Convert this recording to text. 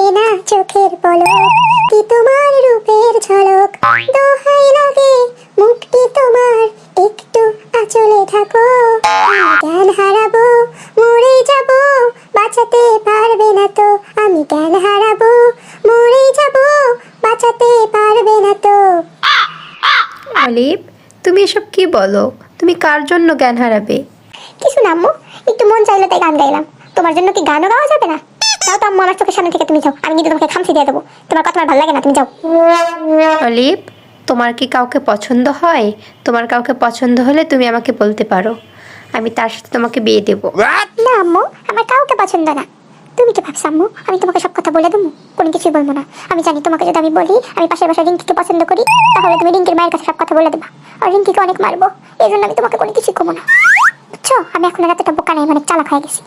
পড়ে না চোখের পলক, কি তোমার রূপের ঝলক, দোহাই লাগে মুক্তি তোমার, একটু আঁচলে থাকো। আমি জ্ঞান হারাবো, মরে যাব, বাঁচাতে পারবে না তো। আমি জ্ঞান হারাবো, মরে যাব, বাঁচাতে পারবে না তো। অলিভ, তুমি এসব কি বলো? তুমি কার জন্য জ্ঞান হারাবে? কিছু না আম্মু, একটু মন চাইলো তাই গান গাইলাম। তোমার জন্য কি গানও গাওয়া যাবে না? তাও তো আম্মু, আমার চোখের সামনে থেকে তুমি যাও, আমি কিন্তু তোমাকে খামচি দিয়ে দেবো। তোমার কথা আমার ভালো লাগে না, তুমি যাও। অলিভ, তোমার কি কাউকে পছন্দ হয়? তোমার কাউকে পছন্দ হলে তুমি আমাকে বলতে পারো, আমি তার সাথে তোমাকে বিয়ে দেবো। না আম্মু, আমার কাউকে পছন্দ না। তুমি কি ভাবছো আম্মু আমি তোমাকে সব কথা বলে দেবো? কোনো কিছুই বলবো না। আমি জানি তোমাকে যদি আমি বলি আমি পাশের বাসায় রিঙ্কিকে পছন্দ করি, তাহলে তুমি রিঙ্কির মায়ের কাছে সব কথা বলে দেবা, আর রিঙ্কিকে অনেক মারবো। এই জন্য আমি তোমাকে কোনো কিছুই কমো না, বুঝছো? আমি এখন আর এতটা বোকা নাই, অনেক চালাক হয়ে গেছি।